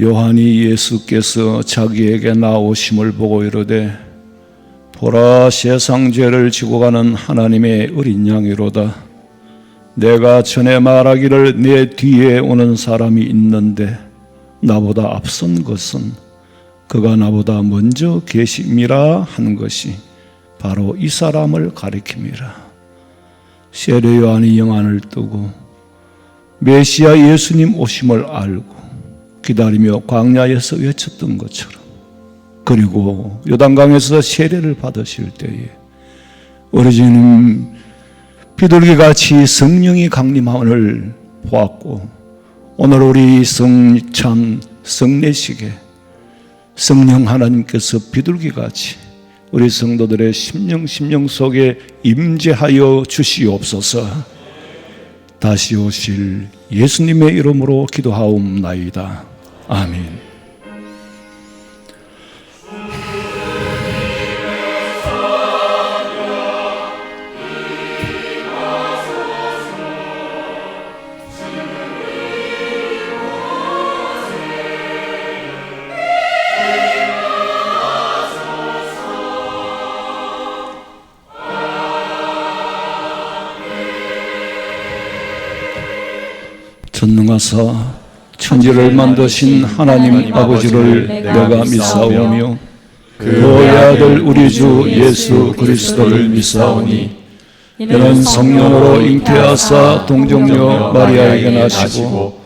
요한이 예수께서 자기에게 나오심을 보고 이르되 보라, 세상 죄를 지고 가는 하나님의 어린 양이로다. 내가 전에 말하기를 내 뒤에 오는 사람이 있는데 나보다 앞선 것은 그가 나보다 먼저 계심이라 한 것이 바로 이 사람을 가리킴이라. 세례 요한이 영안을 뜨고 메시아 예수님 오심을 알고 기다리며 광야에서 외쳤던 것처럼, 그리고 요단강에서 세례를 받으실 때에 어르신은 비둘기같이 성령이 강림함을 보았고, 오늘 우리 성찬 성례식에 성령 하나님께서 비둘기같이 우리 성도들의 심령 속에 임재하여 주시옵소서. 다시 오실 예수님의 이름으로 기도하옵나이다. 아멘. 전능하사 천지를 만드신 하나님 아버지를 내가 믿사오며 그의 아들 우리 주 예수 그리스도를 믿사오니 이는 성령으로 잉태하사 동정녀 마리아에게 나시고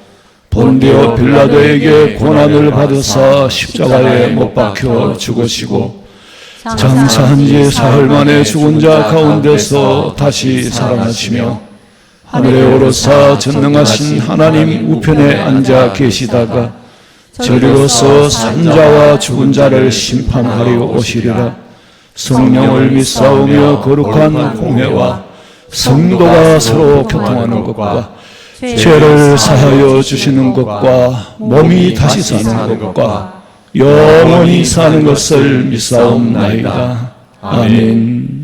본디오 빌라도에게 고난을 받으사 십자가에 못 박혀 죽으시고 장사한 지 사흘 만에 죽은 자 가운데서 다시 살아나시며 하늘에 오르사 전능하신 하나님 우편에 앉아 계시다가 저리로서 산자와 죽은 자를 심판하려 오시리라. 성령을 믿사오며 거룩한 공회와 성도가 서로 교통하는 것과 죄를 사하여 주시는 것과 몸이 다시 사는 것과 영원히 사는 것을 믿사옵나이다. 아멘.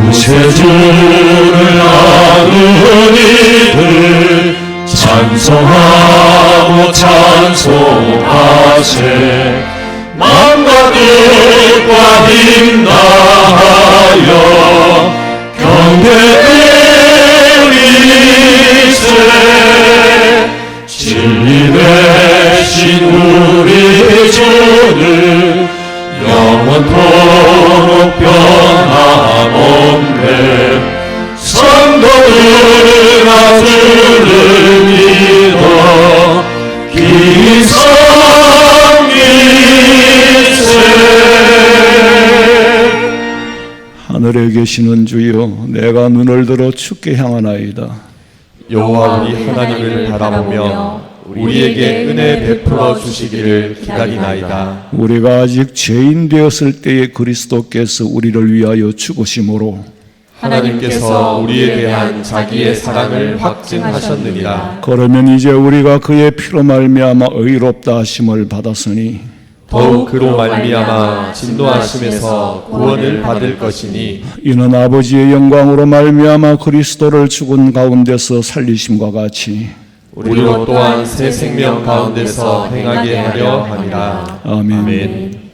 구세주를 아는 이들 찬송하고 찬송하세. 마음과 뜻과 힘 다하여 경배드리세. 진리 되신 우리 주는 영원토록 변함없네. 성도들 나 주를 믿어 기성일세. 하늘에 계시는 주여, 내가 눈을 들어 주께 향하나이다. 여호와 우리 하나님을 바라보며 우리에게 은혜 베풀어 주시기를 기다리나이다. 우리가 아직 죄인 되었을 때에 그리스도께서 우리를 위하여 죽으심으로 하나님께서 우리에 대한 자기의 사랑을 확증하셨느니라. 그러면 이제 우리가 그의 피로 말미암아 의롭다 하심을 받았으니 더욱 그로 말미암아 진노하심에서 구원을 받을 것이니 이는 아버지의 영광으로 말미암아 그리스도를 죽은 가운데서 살리심과 같이 우리로 또한 새 생명 가운데서 행하게 하려 함이라. 아멘. 아멘.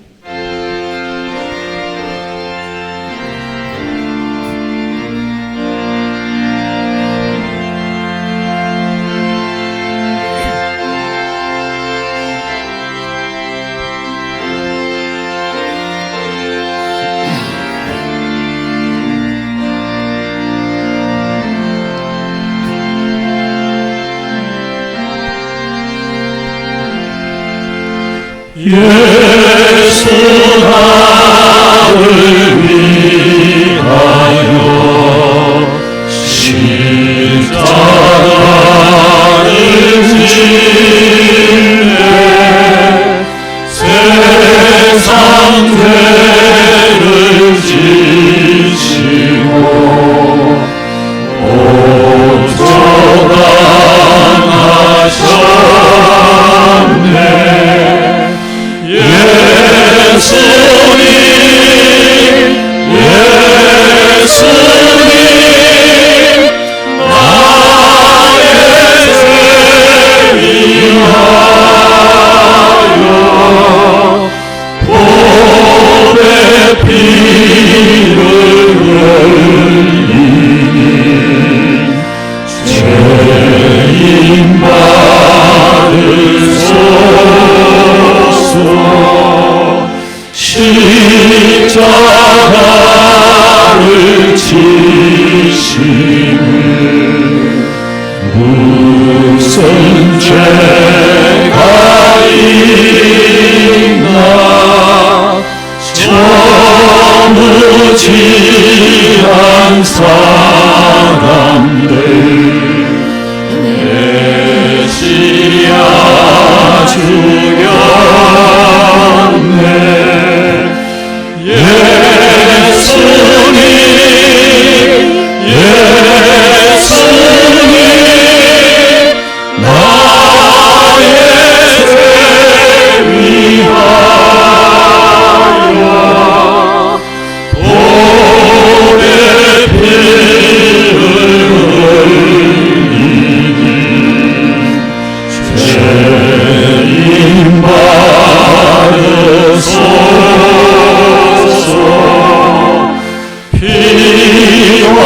예수 나를 위하여 십자가를 지네. 세상 죄를 지시고 보존하셨네. 예수님 지시는 무슨 죄가 있나 저무지한 사람들 메시아 주였네 예수님 나의 죄 위하여 보배 피를 흘리니 죄인 받으소서 피와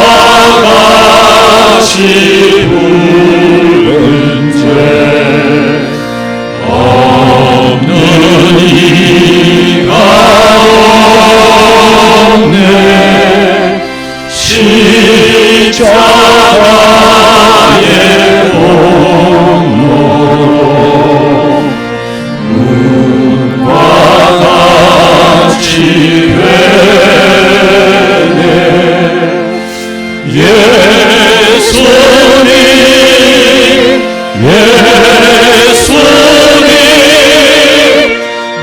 같이 부은 죄 없는 이가 없네 십자가의 공로로 눈과 같이 되네 예수님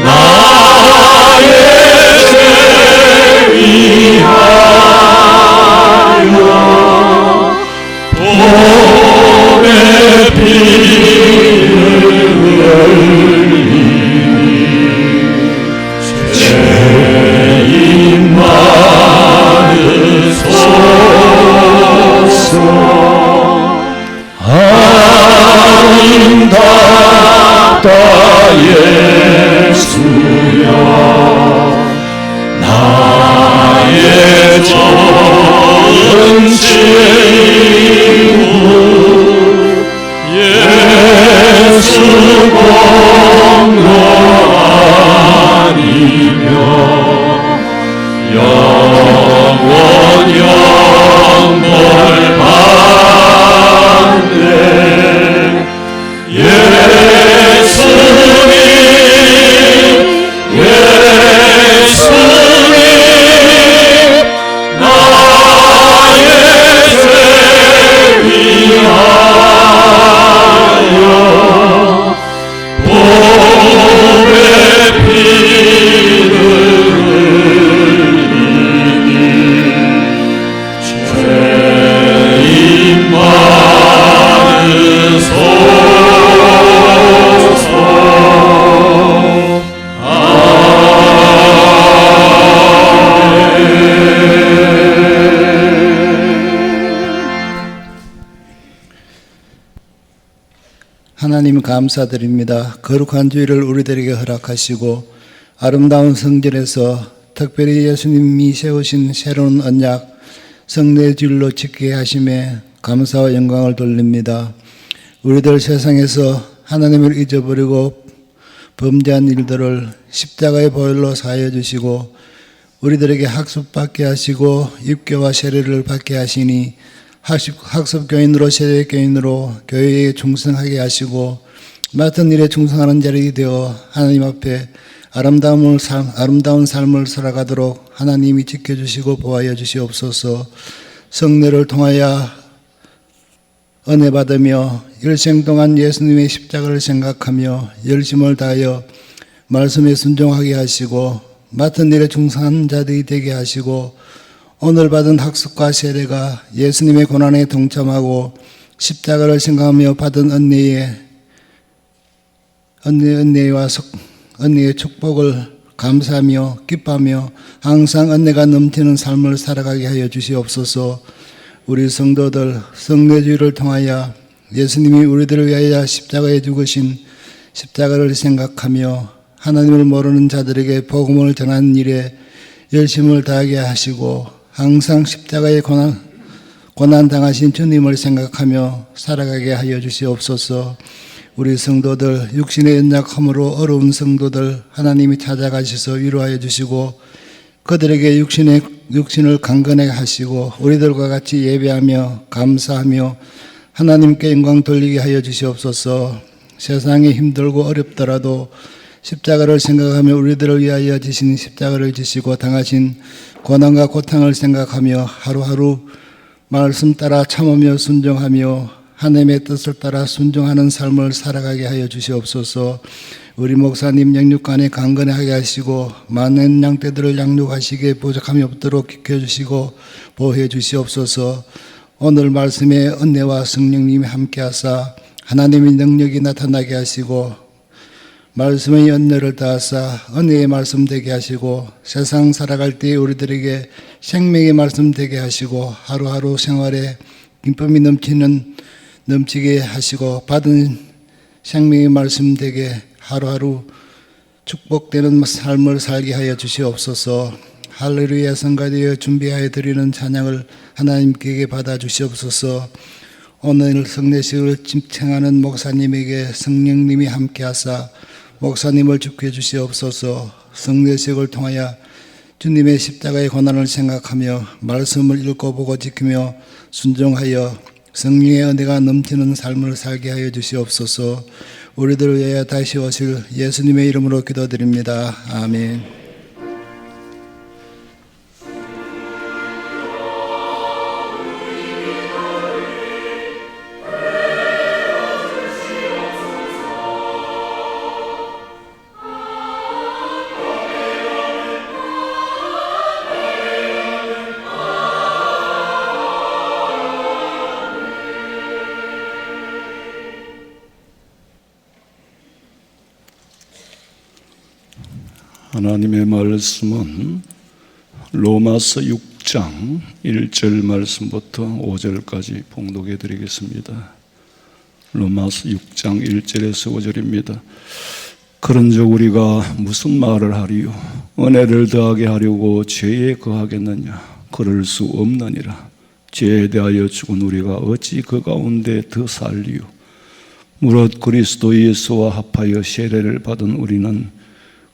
나의 죄 위하여 보배 피를 흘리니 죄인 받으소서 아름답다 예수여 나의 좋은 친구 예수 공로 아니며 영원 영벌 받네 예수님 나의 죄 위하여 보배 피를 흘리니 죄인 받으소서 하나님 감사드립니다. 거룩한 주일을 우리들에게 허락하시고 아름다운 성전에서 특별히 예수님이 세우신 새로운 언약 성례주일로 지키게 하심에 감사와 영광을 돌립니다. 우리들 세상에서 하나님을 잊어버리고 범죄한 일들을 십자가의 보혈로 사하여 주시고 우리들에게 학습받게 하시고 입교와 세례를 받게 하시니 학습교인으로 세례교인으로 교회에 충성하게 하시고 맡은 일에 충성하는 자들이 되어 하나님 앞에 아름다운 삶을 살아가도록 하나님이 지켜주시고 보호하여 주시옵소서. 성례를 통하여 은혜 받으며 일생 동안 예수님의 십자가를 생각하며 열심을 다하여 말씀에 순종하게 하시고 맡은 일에 충성한 자들이 되게 하시고 오늘 받은 학습과 세례가 예수님의 고난에 동참하고 십자가를 생각하며 받은 은혜의 축복을 감사하며 기뻐하며 항상 은혜가 넘치는 삶을 살아가게 하여 주시옵소서. 우리 성도들 성례주의를 통하여 예수님이 우리들을 위하여 십자가에 죽으신 십자가를 생각하며 하나님을 모르는 자들에게 복음을 전하는 일에 열심을 다하게 하시고 항상 십자가의 고난 당하신 주님을 생각하며 살아가게 하여 주시옵소서. 우리 성도들 육신의 연약함으로 어려운 성도들 하나님이 찾아가셔서 위로하여 주시고 그들에게 육신을 강건하게 하시고 우리들과 같이 예배하며 감사하며 하나님께 영광 돌리게 하여 주시옵소서. 세상이 힘들고 어렵더라도 십자가를 생각하며 우리들을 위하여 지신 십자가를 지시고 당하신 고난과 고통을 생각하며 하루하루 말씀 따라 참으며 순종하며 하나님의 뜻을 따라 순종하는 삶을 살아가게 하여 주시옵소서. 우리 목사님 영육간에 강건하게 하시고 많은 양떼들을 양육하시기에 부족함이 없도록 지켜주시고 보호해 주시옵소서. 오늘 말씀에 은혜와 성령님이 함께하사 하나님의 능력이 나타나게 하시고 말씀의 은혜를 다하사 은혜의 말씀 되게 하시고 세상 살아갈 때 우리들에게 생명의 말씀 되게 하시고 하루하루 생활에 기쁨이 넘치게 하시고 받은 생명의 말씀 되게 하루하루 축복되는 삶을 살게 하여 주시옵소서. 할렐루야 성가되어 준비하여 드리는 찬양을 하나님께 받아 주시옵소서. 오늘 성례식을 집행하는 목사님에게 성령님이 함께하사 목사님을 축복해 주시옵소서. 성례식을 통하여 주님의 십자가의 고난을 생각하며 말씀을 읽고 보고 지키며 순종하여 성령의 은혜가 넘치는 삶을 살게 하여 주시옵소서. 우리들을 위하여 다시 오실 예수님의 이름으로 기도드립니다. 아멘. 하나님의 말씀은 로마서 6장 1절 말씀부터 5절까지 봉독해 드리겠습니다. 로마서 6장 1절에서 5절입니다. 그런즉 우리가 무슨 말을 하리요? 은혜를 더하게 하려고 죄에 거하겠느냐? 그럴 수 없느니라. 죄에 대하여 죽은 우리가 어찌 그 가운데 더 살리요? 무릇 그리스도 예수와 합하여 세례를 받은 우리는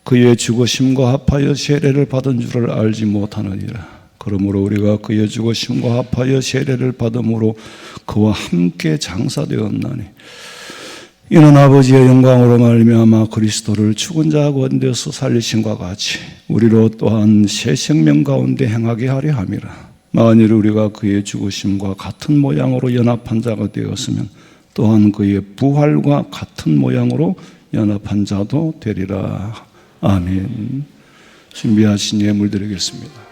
그의 죽으심과 합하여 세례를 받은 줄을 알지 못하느니라. 그러므로 우리가 그의 죽으심과 합하여 세례를 받음으로 그와 함께 장사되었나니 이는 아버지의 영광으로 말미암아 그리스도를 죽은 자 가운데서 살리심과 같이 우리로 또한 새 생명 가운데 행하게 하려 함이라. 만일 우리가 그의 죽으심과 같은 모양으로 연합한 자가 되었으면 또한 그의 부활과 같은 모양으로 연합한 자도 되리라. 아멘. 준비하신 예물 드리겠습니다.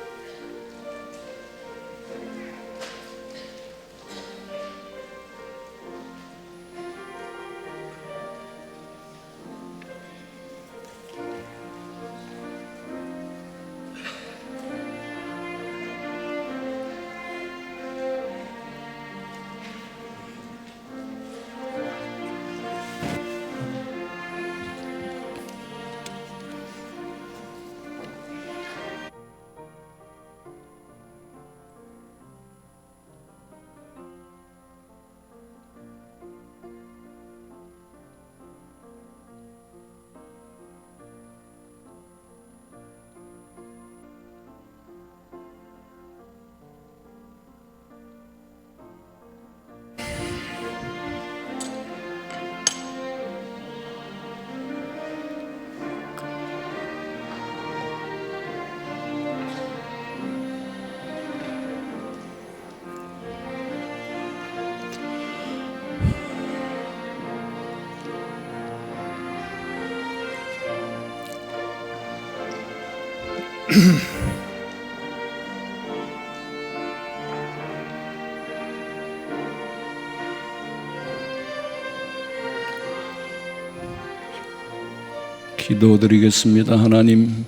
기도드리겠습니다. 하나님,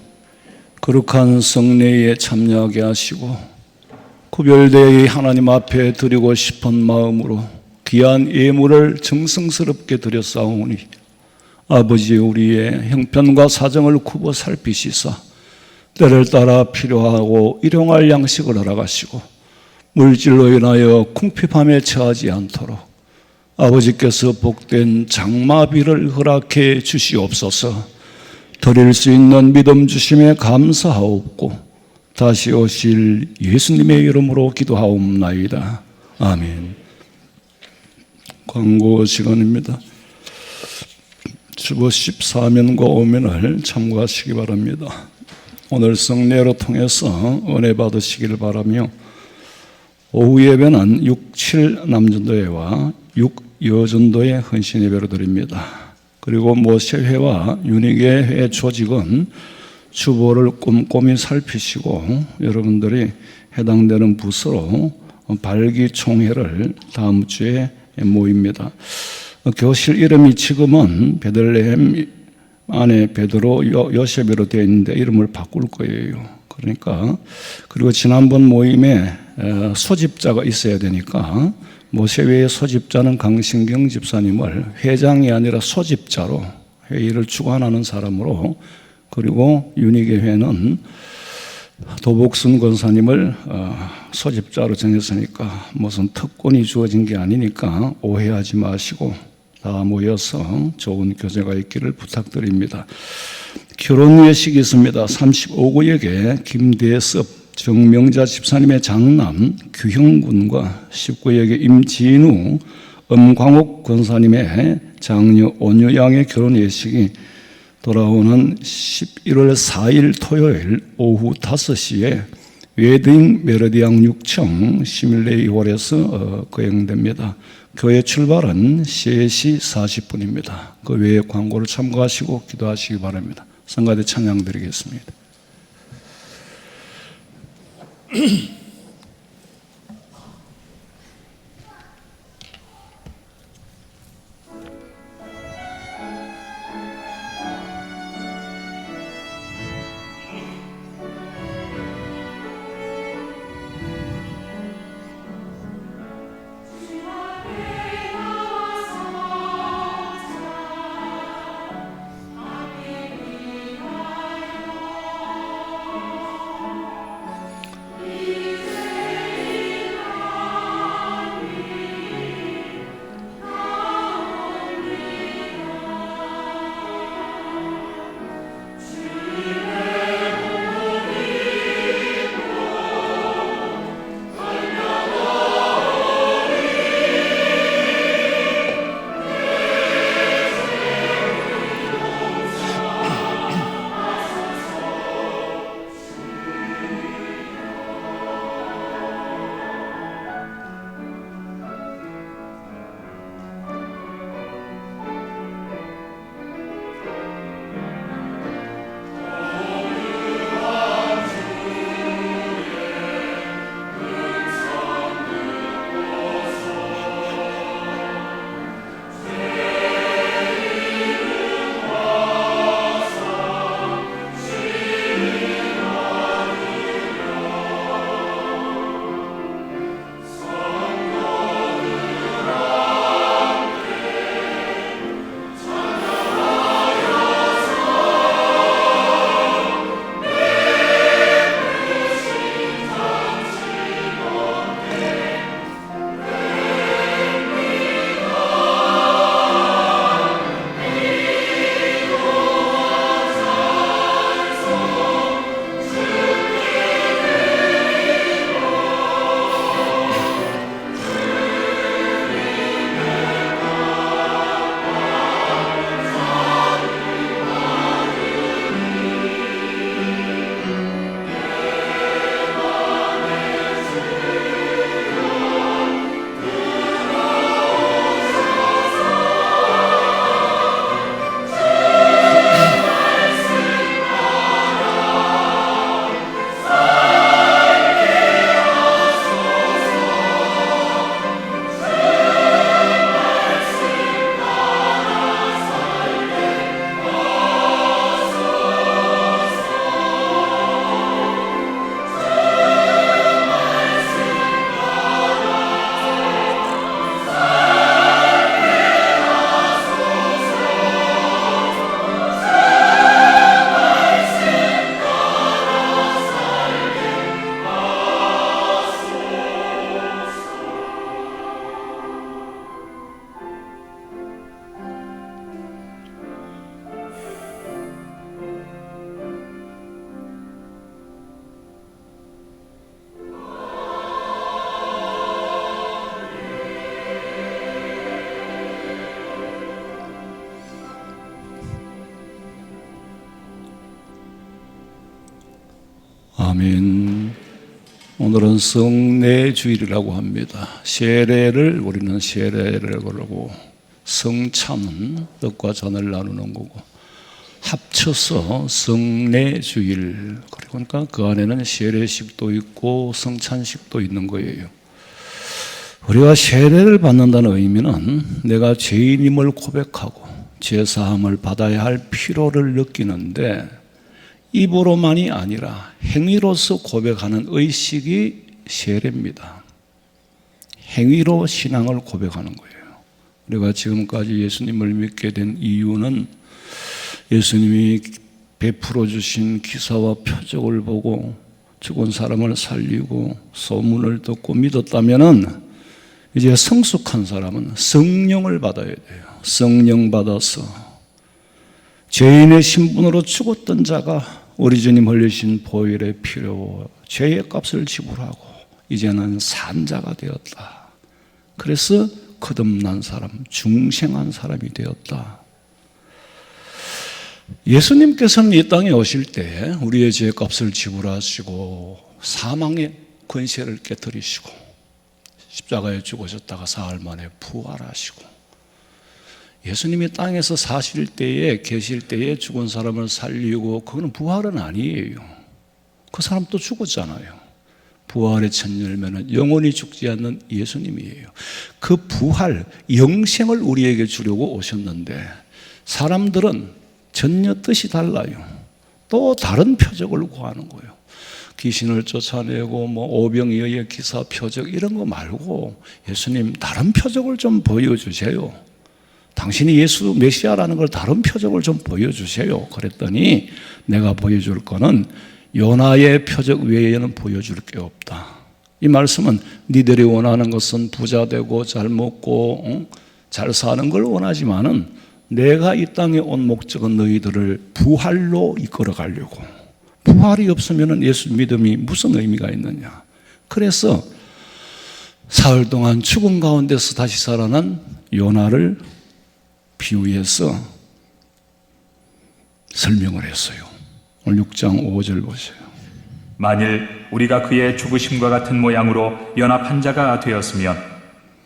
거룩한 성례에 참여하게 하시고 구별되어 하나님 앞에 드리고 싶은 마음으로 귀한 예물을 정성스럽게 드렸사오니 아버지, 우리의 형편과 사정을 굽어 살피시사 때를 따라 필요하고 일용할 양식을 허락하시고 물질로 인하여 궁핍함에 처하지 않도록 아버지께서 복된 장마비를 허락해 주시옵소서. 드릴 수 있는 믿음 주심에 감사하옵고 다시 오실 예수님의 이름으로 기도하옵나이다. 아멘. 광고 시간입니다. 주보 14면과 5면을 참고하시기 바랍니다. 오늘 성례로 통해서 은혜 받으시기를 바라며 오후 예배는 6, 7 남전도회와 6 여전도회 헌신 예배로 드립니다. 그리고 모세회와 윤희계회 조직은 주보를 꼼꼼히 살피시고 여러분들이 해당되는 부서로 발기총회를 다음 주에 모입니다. 교실 이름이 지금은 베들레헴 안에 베드로 요셉으로 되어 있는데 이름을 바꿀 거예요. 그러니까 그리고 지난번 모임에 소집자가 있어야 되니까 모세회의 소집자는 강신경 집사님을 회장이 아니라 소집자로 회의를 주관하는 사람으로, 그리고 윤희계회는 도복순 권사님을 소집자로 정했으니까 무슨 특권이 주어진 게 아니니까 오해하지 마시고 다 모여서 좋은 교제가 있기를 부탁드립니다. 결혼 예식이 있습니다. 35구역에 김대섭 정명자 집사님의 장남 규형군과 19역의 임진우 엄광옥 권사님의 장녀 온유양의 결혼 예식이 돌아오는 11월 4일 토요일 오후 5시에 웨딩 메르디앙 6층 시밀레이 홀에서 거행됩니다. 교회 출발은 3시 40분입니다. 그 외에 광고를 참고하시고 기도하시기 바랍니다. 성가대 찬양 드리겠습니다. 아멘. 오늘은 성례주일이라고 합니다. 세례를 우리는 세례를 그러고 성찬은 떡과 잔을 나누는 거고 합쳐서 성례주일, 그러니까 그 안에는 세례식도 있고 성찬식도 있는 거예요. 우리가 세례를 받는다는 의미는 내가 죄인임을 고백하고 죄사함을 받아야 할 필요를 느끼는데 입으로만이 아니라 행위로서 고백하는 의식이 세례입니다. 행위로 신앙을 고백하는 거예요. 우리가 지금까지 예수님을 믿게 된 이유는 예수님이 베풀어 주신 기사와 표적을 보고 죽은 사람을 살리고 소문을 듣고 믿었다면은 이제 성숙한 사람은 성령을 받아야 돼요. 성령 받아서 죄인의 신분으로 죽었던 자가 우리 주님 흘리신 보혈의 피로 죄의 값을 지불하고 이제는 산 자가 되었다. 그래서 거듭난 사람, 중생한 사람이 되었다. 예수님께서는 이 땅에 오실 때 우리의 죄의 값을 지불하시고 사망의 권세를 깨뜨리시고 십자가에 죽으셨다가 사흘 만에 부활하시고 예수님이 땅에서 사실 때에 계실 때에 죽은 사람을 살리고 그건 부활은 아니에요. 그 사람 또 죽었잖아요. 부활의 첫 열매는 영원히 죽지 않는 예수님이에요. 그 부활, 영생을 우리에게 주려고 오셨는데 사람들은 전혀 뜻이 달라요. 또 다른 표적을 구하는 거예요. 귀신을 쫓아내고 오병이어의 기사 표적 이런 거 말고 예수님 다른 표적을 좀 보여주세요. 당신이 예수 메시아라는 걸 다른 표적을 좀 보여주세요. 그랬더니 내가 보여줄 거는 요나의 표적 외에는 보여줄 게 없다. 이 말씀은 니들이 원하는 것은 부자 되고 잘 먹고 잘 사는 걸 원하지만은 내가 이 땅에 온 목적은 너희들을 부활로 이끌어 가려고. 부활이 없으면 예수 믿음이 무슨 의미가 있느냐. 그래서 사흘 동안 죽음 가운데서 다시 살아난 요나를 비유해서 설명을 했어요. 오늘 6장 5절 보세요. 만일 우리가 그의 죽으심과 같은 모양으로 연합한 자가 되었으면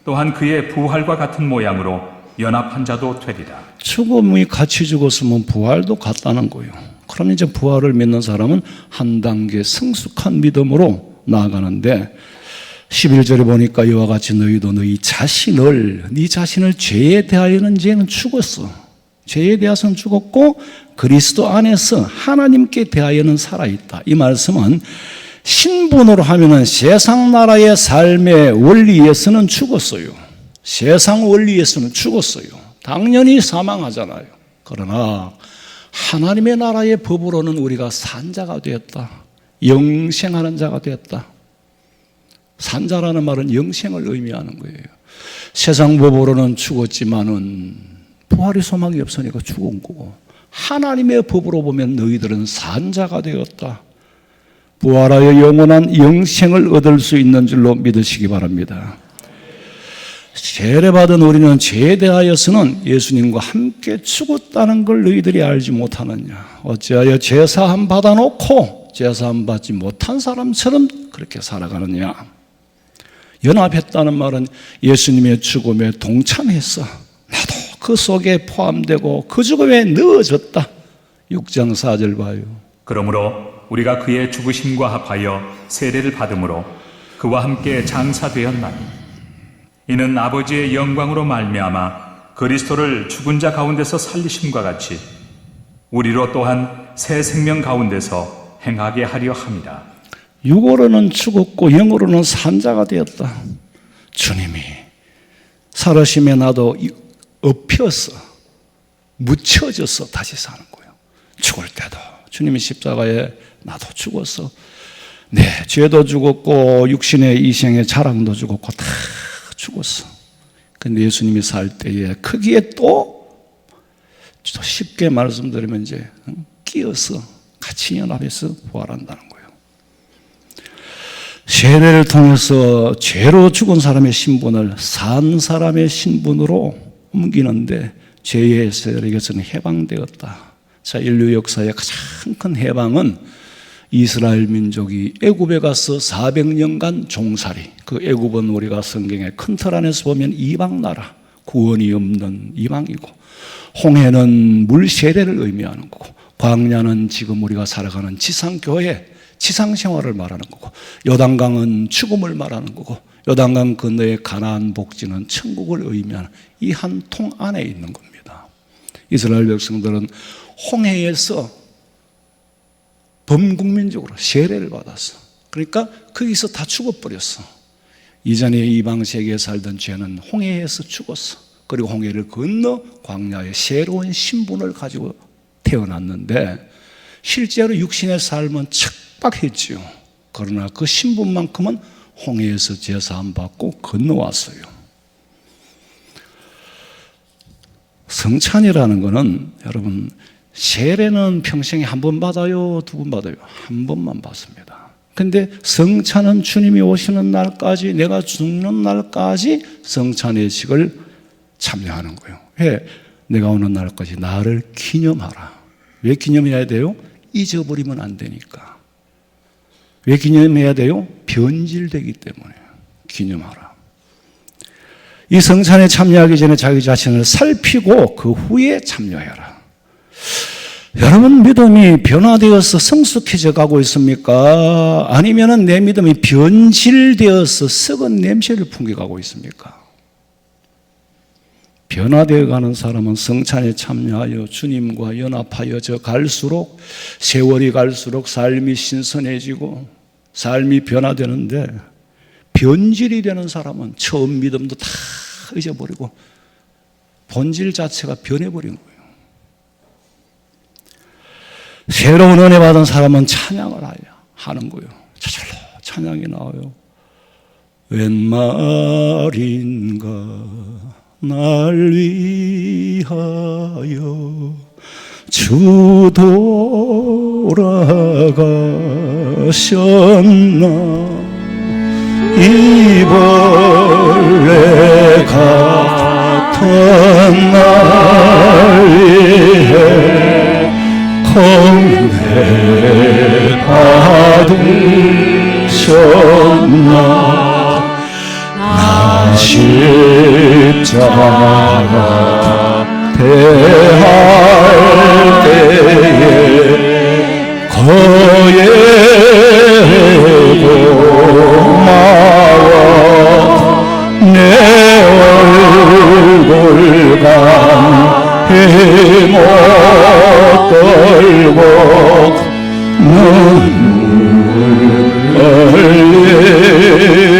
또한 그의 부활과 같은 모양으로 연합한 자도 되리라. 죽음이 같이 죽었으면 부활도 같다는 거예요. 그럼 이제 부활을 믿는 사람은 한 단계 성숙한 믿음으로 나아가는데 11절에 보니까 이와 같이 너희도 네 자신을 죄에 대하여는 죄는 죽었어. 죄에 대해서는 죽었고 그리스도 안에서 하나님께 대하여는 살아있다. 이 말씀은 신분으로 하면은 세상 나라의 삶의 원리에서는 죽었어요. 세상 원리에서는 죽었어요. 당연히 사망하잖아요. 그러나 하나님의 나라의 법으로는 우리가 산 자가 되었다. 영생하는 자가 되었다. 산자라는 말은 영생을 의미하는 거예요. 세상 법으로는 죽었지만은 부활의 소망이 없으니까 죽은 거고 하나님의 법으로 보면 너희들은 산자가 되었다. 부활하여 영원한 영생을 얻을 수 있는 줄로 믿으시기 바랍니다. 세례받은 우리는 죄에 대하여서는 예수님과 함께 죽었다는 걸 너희들이 알지 못하느냐. 어찌하여 제사함 받아놓고 제사함 받지 못한 사람처럼 그렇게 살아가느냐. 연합했다는 말은 예수님의 죽음에 동참했어. 나도 그 속에 포함되고 그 죽음에 넣어졌다. 6장 4절 봐요. 그러므로 우리가 그의 죽으심과 합하여 세례를 받음으로 그와 함께 장사되었나니 이는 아버지의 영광으로 말미암아 그리스도를 죽은 자 가운데서 살리심과 같이 우리로 또한 새 생명 가운데서 행하게 하려 함이라. 육으로는 죽었고 영으로는 산자가 되었다. 주님이 살으심에 나도 엎혀서 묻혀져서 다시 사는 거예요. 죽을 때도 주님이 십자가에 나도 죽었어. 네, 죄도 죽었고 육신의 이생의 자랑도 죽었고 다 죽었어. 근데 예수님이 살 때에 거기에 또 쉽게 말씀드리면 이제 끼어서 같이 연합해서 부활한다는 거예요. 세례를 통해서 죄로 죽은 사람의 신분을 산 사람의 신분으로 옮기는데 죄의 세력에서는 해방되었다. 자, 인류 역사의 가장 큰 해방은 이스라엘 민족이 애굽에 가서 400년간 종살이, 그 애굽은 우리가 성경의 큰 틀 안에서 보면 이방 나라, 구원이 없는 이방이고, 홍해는 물 세례를 의미하는 거고, 광야는 지금 우리가 살아가는 지상교회, 지상생활을 말하는 거고, 요단강은 죽음을 말하는 거고, 요단강 건너의 가나안 복지는 천국을 의미하는 이 한 통 안에 있는 겁니다. 이스라엘 백성들은 홍해에서 범국민적으로 세례를 받았어. 그러니까 거기서 다 죽어버렸어. 이전에 이방 세계에 살던 죄는 홍해에서 죽었어. 그리고 홍해를 건너 광야에 새로운 신분을 가지고 태어났는데, 실제로 육신의 삶은 척박했지요. 그러나 그 신분만큼은 홍해에서 제사함 받고 건너왔어요. 성찬이라는 것은 여러분, 세례는 평생에 한 번 받아요, 두 번 받아요? 한 번만 받습니다. 근데 성찬은 주님이 오시는 날까지, 내가 죽는 날까지 성찬의식을 참여하는 거예요. 왜? 내가 오는 날까지 나를 기념하라. 왜 기념해야 돼요? 잊어버리면 안 되니까. 왜 기념해야 돼요? 변질되기 때문에 기념하라. 이 성찬에 참여하기 전에 자기 자신을 살피고 그 후에 참여해라. 여러분, 믿음이 변화되어서 성숙해져 가고 있습니까? 아니면 내 믿음이 변질되어서 썩은 냄새를 풍겨가고 있습니까? 변화되어 가는 사람은 성찬에 참여하여 주님과 연합하여져 갈수록, 세월이 갈수록 삶이 신선해지고 삶이 변화되는데, 변질이 되는 사람은 처음 믿음도 다 잊어버리고 본질 자체가 변해버린 거예요. 새로운 은혜 받은 사람은 찬양을 하는 거예요. 저절로 찬양이 나와요. 웬 말인가 날 위하여 주 돌아가셨나, 이벌레 같은 날 위해 공회 받으셨나, 나 십자가 대할 때에 거에 고마워 내 얼굴 감히 못 떨고 눈물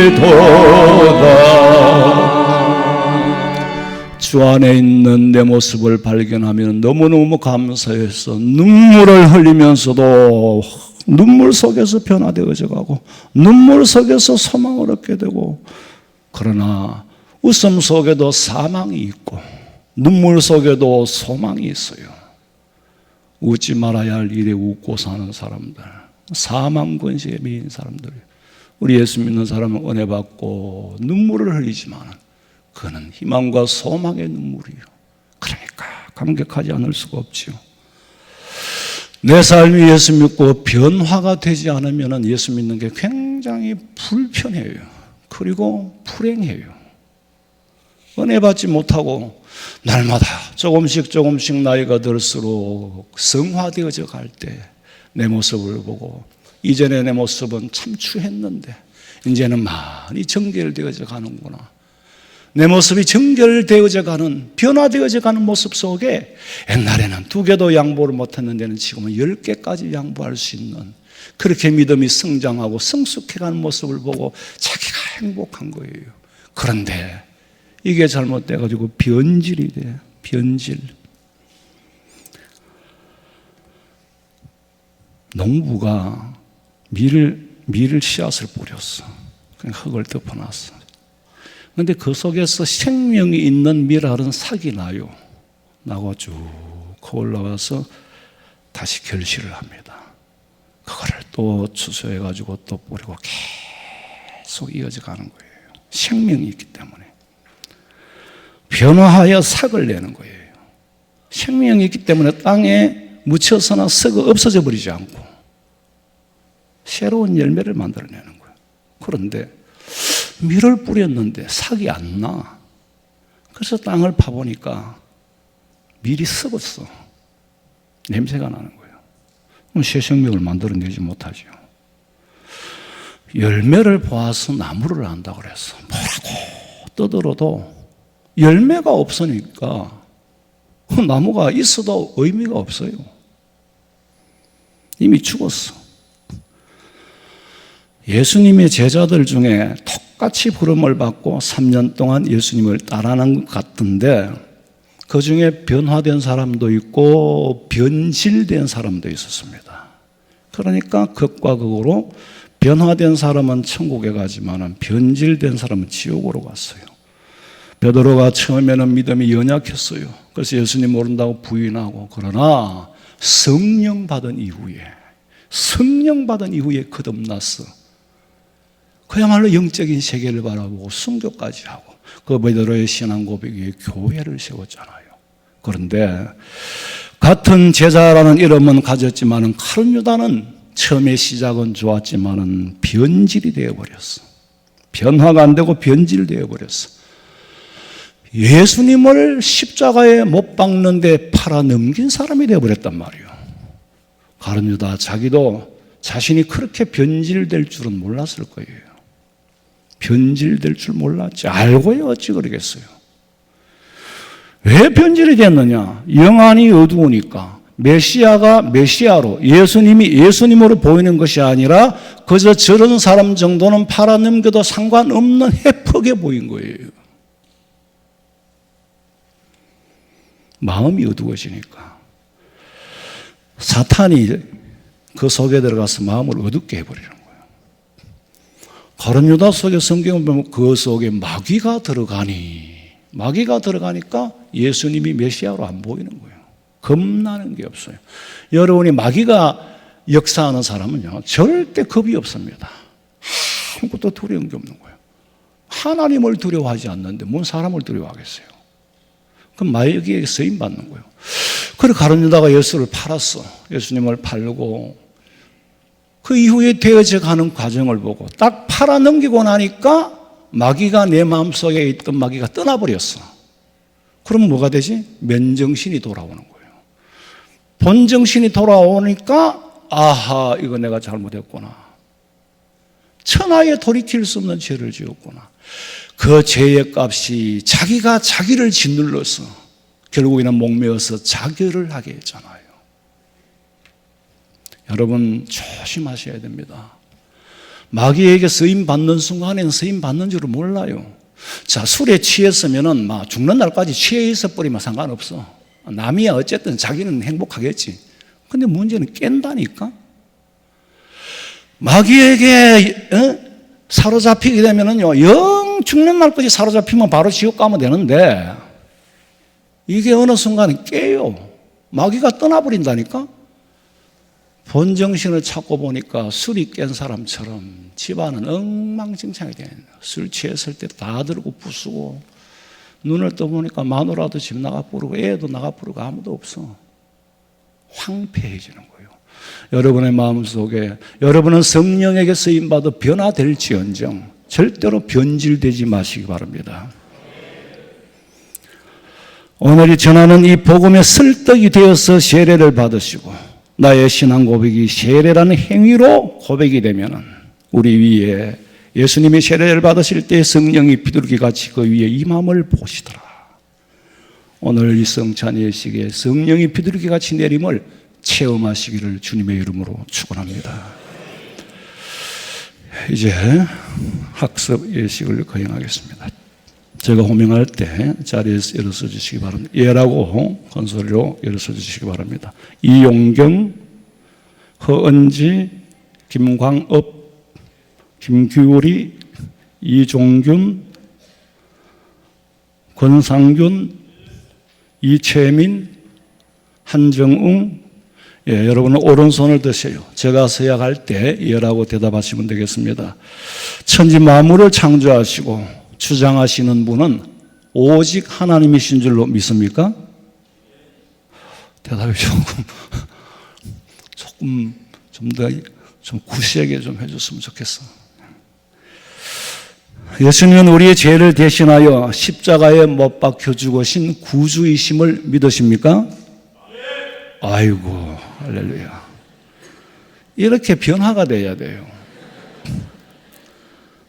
흘리도다. 주 안에 있는 내 모습을 발견하면 너무너무 감사해서 눈물을 흘리면서도 눈물 속에서 변화되어져 가고 눈물 속에서 소망을 얻게 되고, 그러나 웃음 속에도 사망이 있고 눈물 속에도 소망이 있어요. 웃지 말아야 할 일에 웃고 사는 사람들, 사망 권세에 매인 사람들. 우리 예수 믿는 사람은 은혜 받고 눈물을 흘리지만 그는 희망과 소망의 눈물이요. 그러니까 감격하지 않을 수가 없지요. 내 삶이 예수 믿고 변화가 되지 않으면 예수 믿는 게 굉장히 불편해요. 그리고 불행해요. 은혜 받지 못하고 날마다 조금씩 나이가 들수록 성화되어져 갈 때 내 모습을 보고, 이전에 내 모습은 참 추했는데 이제는 많이 정결되어져 가는구나, 내 모습이 정결되어져 가는, 변화되어져 가는 모습 속에 옛날에는 2개도 양보를 못했는데는 지금은 10개까지 양보할 수 있는, 그렇게 믿음이 성장하고 성숙해가는 모습을 보고 자기가 행복한 거예요. 그런데 이게 잘못돼가지고 변질이 돼. 변질. 농부가 밀을 씨앗을 뿌렸어. 그냥 흙을 덮어놨어. 그런데 그 속에서 생명이 있는 밀알은 삭이 나요. 나고 쭉 올라와서 다시 결실을 합니다. 그거를 또 추수해가지고 또 뿌리고 계속 이어져 가는 거예요. 생명이 있기 때문에. 변화하여 삭을 내는 거예요. 생명이 있기 때문에 땅에 묻혀서나 썩어 없어져 버리지 않고, 새로운 열매를 만들어내는 거예요. 그런데 밀을 뿌렸는데 삭이 안 나. 그래서 땅을 파보니까 밀이 썩었어. 냄새가 나는 거예요. 그럼 새 생명을 만들어내지 못하죠. 열매를 보아서 나무를 안다고 그랬어. 뭐라고 떠들어도 열매가 없으니까 나무가 있어도 의미가 없어요. 이미 죽었어. 예수님의 제자들 중에 똑같이 부름을 받고 3년 동안 예수님을 따라하는 것 같은데 그 중에 변화된 사람도 있고 변질된 사람도 있었습니다. 그러니까 극과 극으로 변화된 사람은 천국에 가지만 변질된 사람은 지옥으로 갔어요. 베드로가 처음에는 믿음이 연약했어요. 그래서 예수님 모른다고 부인하고, 그러나 성령 받은 이후에 거듭났어. 그야말로 영적인 세계를 바라보고 순교까지 하고 그 베드로의 신앙 고백에 교회를 세웠잖아요. 그런데 같은 제자라는 이름은 가졌지만 카른 유다는 처음에 시작은 좋았지만 변질이 되어버렸어. 변화가 안 되고 변질되어 버렸어. 예수님을 십자가에 못 박는데 팔아넘긴 사람이 되어버렸단 말이에요. 카른 유다 자기도 자신이 그렇게 변질될 줄은 몰랐을 거예요. 변질될 줄 몰랐지. 알고야 어찌 그러겠어요. 왜 변질이 됐느냐? 영안이 어두우니까. 메시아가 메시아로, 예수님이 예수님으로 보이는 것이 아니라 그저 저런 사람 정도는 팔아넘겨도 상관없는 해프게 보인 거예요. 마음이 어두워지니까 사탄이 그 속에 들어가서 마음을 어둡게 해버리는 거예요. 카른 유다 속에 성경을 보면 그 속에 마귀가 들어가니까 예수님이 메시아로 안 보이는 거예요. 겁나는 게 없어요. 여러분이 마귀가 역사하는 사람은요, 절대 겁이 없습니다. 아무것도 두려운 게 없는 거예요. 하나님을 두려워하지 않는데 뭔 사람을 두려워하겠어요. 그럼 마귀에게 쓰임 받는 거예요. 그래 카른 유다가 예수를 팔았어. 예수님을 팔고 그 이후에 되어져 가는 과정을 보고 딱 팔아넘기고 나니까 마귀가 내 마음속에 있던 마귀가 떠나버렸어. 그럼 뭐가 되지? 맨정신이 돌아오는 거예요. 본정신이 돌아오니까 아하, 이거 내가 잘못했구나. 천하에 돌이킬 수 없는 죄를 지었구나. 그 죄의 값이 자기가 자기를 짓눌러서 결국에는 목매어서 자결을 하게 했잖아요. 여러분 조심하셔야 됩니다. 마귀에게 쓰임받는 순간에는 쓰임받는 줄을 몰라요. 자, 술에 취했으면은 막 죽는 날까지 취해 있어 버리면 상관없어. 남이야 어쨌든 자기는 행복하겠지. 근데 문제는 깬다니까? 마귀에게 사로잡히게 되면은요, 영 죽는 날까지 사로잡히면 바로 지옥 가면 되는데 이게 어느 순간에 깨요. 마귀가 떠나버린다니까? 본정신을 찾고 보니까 술이 깬 사람처럼 집안은 엉망진창이 돼요. 술 취했을 때 다 들고 부수고 눈을 떠보니까 마누라도 집 나가 부르고 애도 나가 부르고 아무도 없어. 황폐해지는 거예요. 여러분의 마음속에 여러분은 성령에게 쓰임받아 변화될지언정 절대로 변질되지 마시기 바랍니다. 오늘이 전하는 이 복음의 설득이 되어서 세례를 받으시고 나의 신앙 고백이 세례라는 행위로 고백이 되면은 우리 위에 예수님이 세례를 받으실 때 성령이 비둘기같이 그 위에 임함을 보시더라. 오늘 이 성찬 예식에 성령이 비둘기같이 내림을 체험하시기를 주님의 이름으로 축원합니다. 이제 학습 예식을 거행하겠습니다. 제가 호명할 때 자리에서 일어서 주시기 바랍니다. 예라고 큰 소리로 일어서 주시기 바랍니다. 이용경, 허은지, 김광업, 김규리, 이종균, 권상균, 이채민, 한정웅. 예, 여러분은 오른손을 드세요. 제가 서약할 때 예라고 대답하시면 되겠습니다. 천지 만물을 창조하시고 주장하시는 분은 오직 하나님이신 줄로 믿습니까? 대답이 조금 좀 더 좀 구시하게 좀 해줬으면 좋겠어. 예수님은 우리의 죄를 대신하여 십자가에 못 박혀 죽으신 구주이심을 믿으십니까? 아이고, 할렐루야. 이렇게 변화가 돼야 돼요.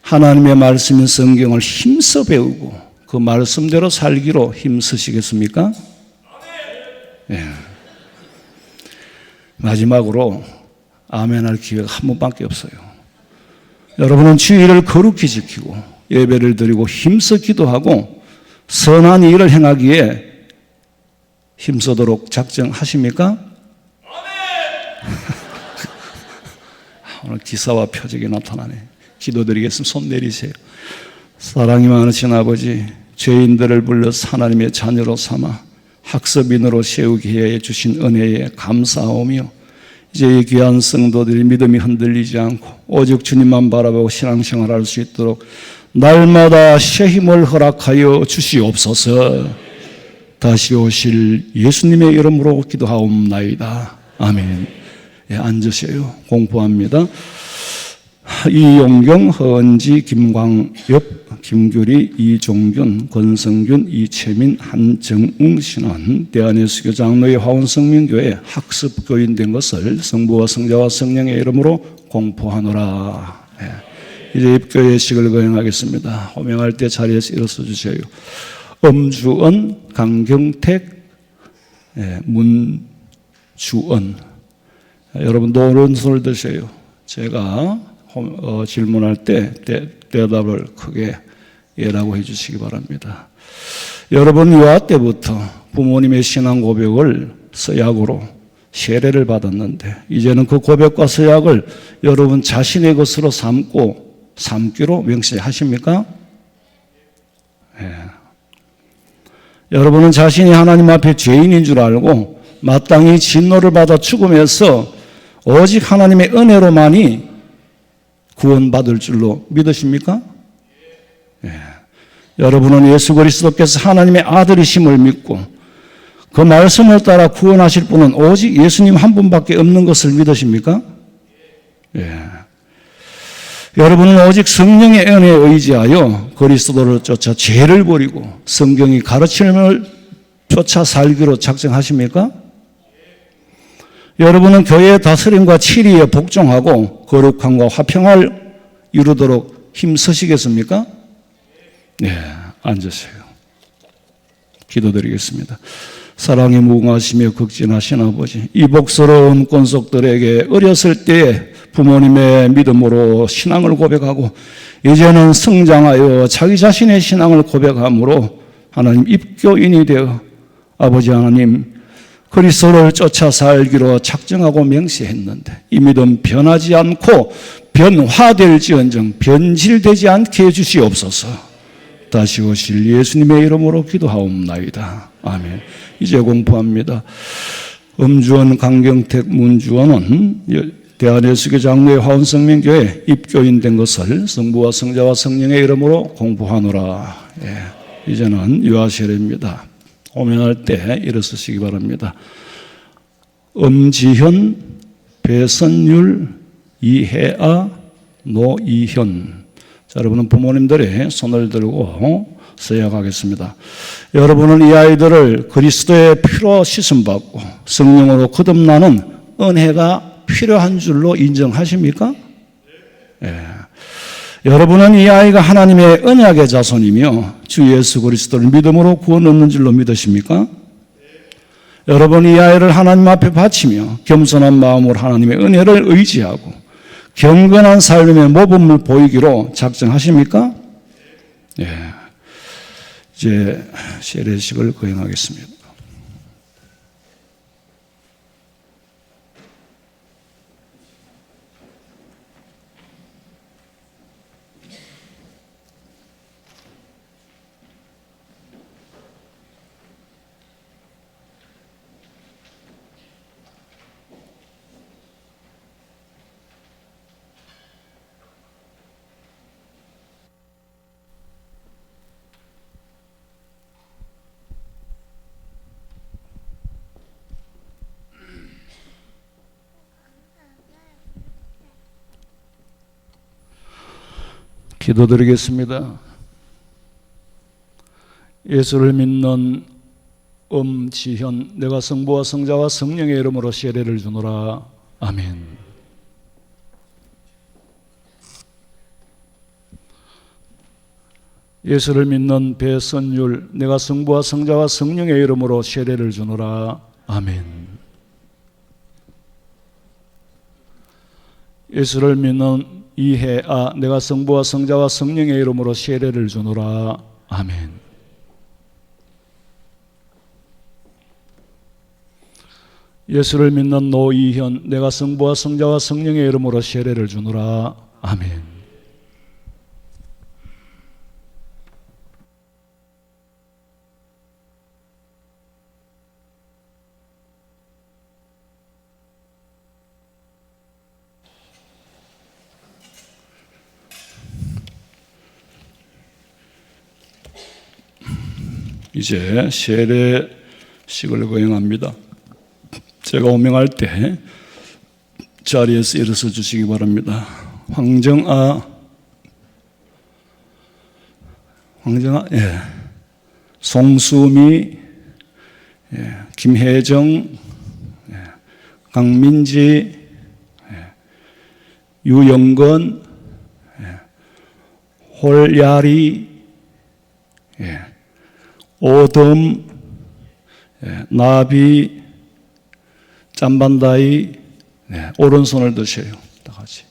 하나님의 말씀인 성경을 힘써 배우고 그 말씀대로 살기로 힘쓰시겠습니까? 예. 마지막으로 아멘할 기회가 한 번밖에 없어요. 여러분은 주일을 거룩히 지키고 예배를 드리고 힘써 기도하고 선한 일을 행하기에 힘쓰도록 작정하십니까? 오늘 기사와 표적이 나타나네. 기도드리겠습니다. 손 내리세요. 사랑이 많으신 아버지, 죄인들을 불러서 하나님의 자녀로 삼아 학습인으로 세우게 해 주신 은혜에 감사하오며 이제 이 귀한 성도들이 믿음이 흔들리지 않고 오직 주님만 바라보고 신앙생활을 할 수 있도록 날마다 새 힘을 허락하여 주시옵소서. 다시 오실 예수님의 이름으로 기도하옵나이다. 아멘. 예, 앉으세요. 공부합니다. 이용경, 허은지, 김광엽, 김규리, 이종균, 권성균, 이채민, 한정웅 씨는 대한예수교 장로의 화원성민교회 학습교인 된 것을 성부와 성자와 성령의 이름으로 공포하노라. 이제 입교 예식을 거행하겠습니다. 호명할 때 자리에서 일어서 주세요. 엄주은, 강경택, 문주은. 여러분도 오른손을 드세요. 제가 질문할 때 대답을 크게 예라고 해주시기 바랍니다. 여러분 유아 때부터 부모님의 신앙 고백을 서약으로 세례를 받았는데 이제는 그 고백과 서약을 여러분 자신의 것으로 삼기로 명시하십니까? 예. 여러분은 자신이 하나님 앞에 죄인인 줄 알고 마땅히 진노를 받아 죽음에서 오직 하나님의 은혜로만이 구원받을 줄로 믿으십니까? 예. 여러분은 예수 그리스도께서 하나님의 아들이심을 믿고 그 말씀을 따라 구원하실 분은 오직 예수님 한 분밖에 없는 것을 믿으십니까? 예. 여러분은 오직 성령의 은혜에 의지하여 그리스도를 쫓아 죄를 버리고 성경이 가르침을 쫓아 살기로 작정하십니까? 여러분은 교회의 다스림과 치리에 복종하고 거룩함과 화평을 이루도록 힘쓰시겠습니까? 네, 앉으세요. 기도드리겠습니다. 사랑이 무궁하시며 극진하신 아버지, 이 복스러운 권속들에게 어렸을 때에 부모님의 믿음으로 신앙을 고백하고 이제는 성장하여 자기 자신의 신앙을 고백함으로 하나님 입교인이 되어 아버지 하나님 그리스도를 쫓아 살기로 작정하고 명시했는데 이 믿음 변하지 않고 변화될지언정 변질되지 않게 해주시옵소서. 다시 오실 예수님의 이름으로 기도하옵나이다. 아멘. 이제 공부합니다. 엄주원, 강경택, 문주원은 대한예수교 장로의 화원성민교회 입교인 된 것을 성부와 성자와 성령의 이름으로 공부하노라. 예. 이제는 유아세례입니다. 호명할 때 일어서시기 바랍니다. 엄지현, 배선율, 이혜아, 노이현. 자, 여러분은 부모님들의 손을 들고 서약하겠습니다. 여러분은 이 아이들을 그리스도의 피로 씻음받고 성령으로 거듭나는 은혜가 필요한 줄로 인정하십니까? 예. 여러분은 이 아이가 하나님의 언약의 자손이며 주 예수 그리스도를 믿음으로 구원 얻는 줄로 믿으십니까? 여러분 이 아이를 하나님 앞에 바치며 겸손한 마음으로 하나님의 은혜를 의지하고 경건한 삶의 모범을 보이기로 작정하십니까? 예. 이제 세례식을 거행하겠습니다. 기도드리겠습니다. 예수를 믿는 엄지현, 내가 성부와 성자와 성령의 이름으로 세례를 주노라. 아멘. 예수를 믿는 배선율, 내가 성부와 성자와 성령의 이름으로 세례를 주노라. 아멘. 예수를 믿는 이혜아, 내가 성부와 성자와 성령의 이름으로 세례를 주노라. 아멘. 예수를 믿는 노이현, 내가 성부와 성자와 성령의 이름으로 세례를 주노라. 아멘. 이제 세례식을 거행합니다. 제가 호명할 때 자리에서 일어서 주시기 바랍니다. 황정아, 예. 송수미, 예. 김혜정, 예. 강민지, 예. 유영건, 예. 홀야리, 예. 오덤, 예. 나비, 짬반다이, 네, 오른손을 드셔요. 다 같이.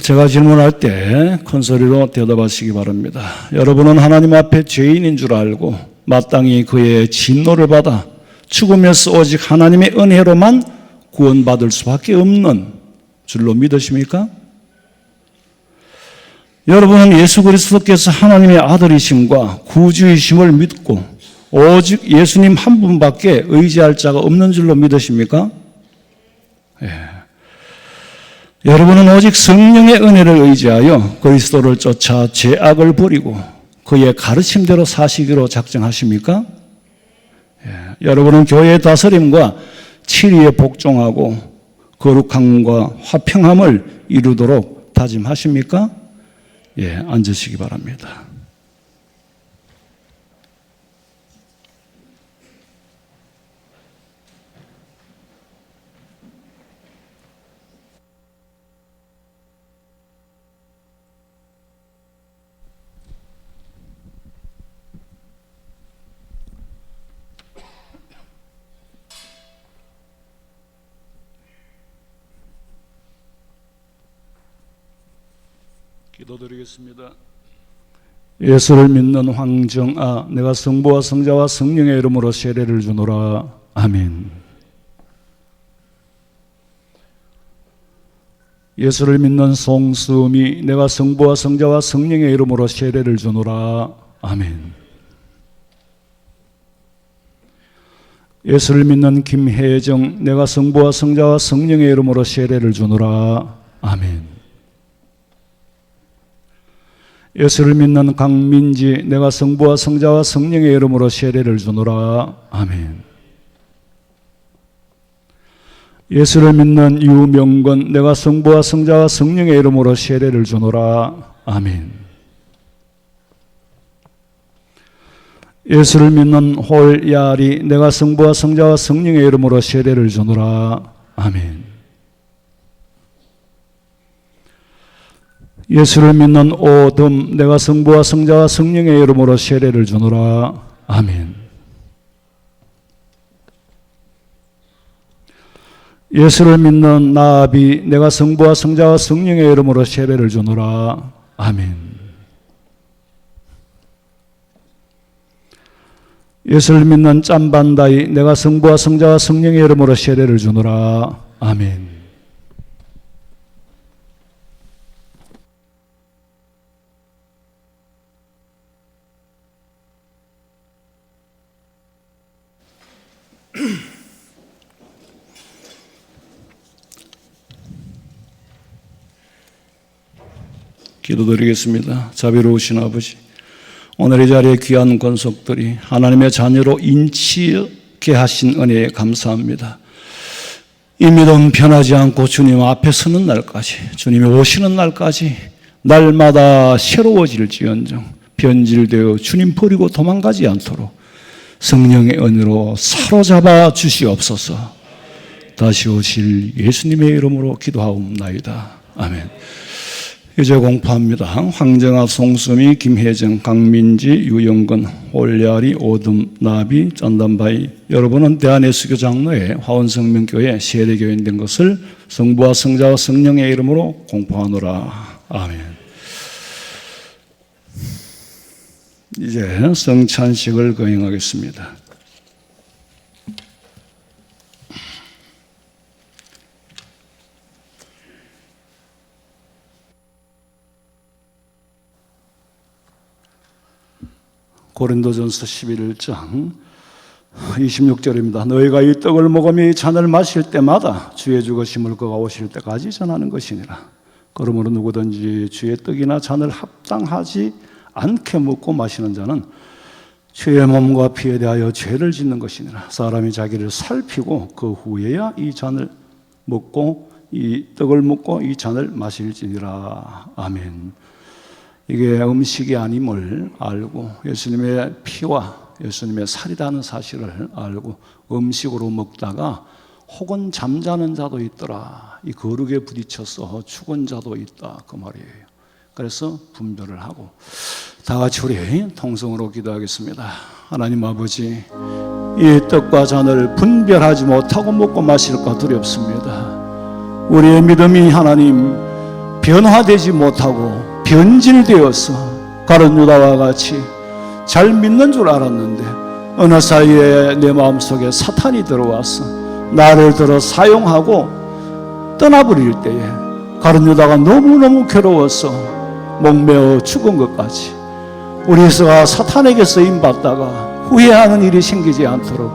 제가 질문할 때 큰 소리로 대답하시기 바랍니다. 여러분은 하나님 앞에 죄인인 줄 알고 마땅히 그의 진노를 받아 죽으면서 오직 하나님의 은혜로만 구원받을 수밖에 없는 줄로 믿으십니까? 여러분은 예수 그리스도께서 하나님의 아들이심과 구주이심을 믿고 오직 예수님 한 분밖에 의지할 자가 없는 줄로 믿으십니까? 예. 여러분은 오직 성령의 은혜를 의지하여 그리스도를 쫓아 죄악을 버리고 그의 가르침대로 사시기로 작정하십니까? 예. 여러분은 교회의 다스림과 치리에 복종하고 거룩함과 화평함을 이루도록 다짐하십니까? 예, 앉으시기 바랍니다. 기도드리겠습니다. 예수를 믿는 황정아, 내가 성부와 성자와 성령의 이름으로 세례를 주노라. 아멘. 예수를 믿는 송수미, 내가 성부와 성자와 성령의 이름으로 세례를 주노라. 아멘. 예수를 믿는 김혜정, 내가 성부와 성자와 성령의 이름으로 세례를 주노라. 아멘. 예수를 믿는 강민지, 내가 성부와 성자와 성령의 이름으로 세례를 주노라. 아멘. 예수를 믿는 유명건, 내가 성부와 성자와 성령의 이름으로 세례를 주노라. 아멘. 예수를 믿는 홀야리, 내가 성부와 성자와 성령의 이름으로 세례를 주노라. 아멘. 예수를 믿는 오덤, 내가 성부와 성자와 성령의 이름으로 세례를 주노라. 아멘. 예수를 믿는 나비, 내가 성부와 성자와 성령의 이름으로 세례를 주노라. 아멘. 예수를 믿는 짬반다이, 내가 성부와 성자와 성령의 이름으로 세례를 주노라. 아멘. 기도드리겠습니다. 자비로우신 아버지, 오늘 이 자리에 귀한 권속들이 하나님의 자녀로 인치게 하신 은혜에 감사합니다. 이 믿음 변하지 않고 주님 앞에 서는 날까지, 주님이 오시는 날까지 날마다 새로워질지언정 변질되어 주님 버리고 도망가지 않도록 성령의 은혜로 사로잡아 주시옵소서. 다시 오실 예수님의 이름으로 기도하옵나이다. 아멘. 이제 공포합니다. 황정아, 송수미, 김혜정, 강민지, 유영건, 올야리, 오듬, 나비, 짠담바이. 여러분은 대한예수교 장로회 화원성명교회 세례교인 된 것을 성부와 성자와 성령의 이름으로 공포하노라. 아멘. 이제 성찬식을 거행하겠습니다. 고린도전서 11장 26절입니다. 너희가 이 떡을 먹으며 이 잔을 마실 때마다 주의 죽으심을 그가 오실 때까지 전하는 것이니라. 그러므로 누구든지 주의 떡이나 잔을 합당하지 않게 먹고 마시는 자는 주의 몸과 피에 대하여 죄를 짓는 것이니라. 사람이 자기를 살피고 그 후에야 이 잔을 먹고 이 떡을 먹고 이 잔을 마실지니라. 아멘. 이게 음식이 아님을 알고 예수님의 피와 예수님의 살이라는 사실을 알고 음식으로 먹다가 혹은 잠자는 자도 있더라. 이 거룩에 부딪혀서 죽은 자도 있다. 그 말이에요. 그래서 분별을 하고 다 같이 우리 통성으로 기도하겠습니다. 하나님 아버지, 이 떡과 잔을 분별하지 못하고 먹고 마실까 두렵습니다. 우리의 믿음이 하나님 변화되지 못하고 변질되어서 가룟 유다와 같이 잘 믿는 줄 알았는데 어느 사이에 내 마음속에 사탄이 들어와서 나를 들어 사용하고 떠나버릴 때에 가룟 유다가 너무너무 괴로워서 목매어 죽은 것까지 우리가 사탄에게 쓰임받다가 후회하는 일이 생기지 않도록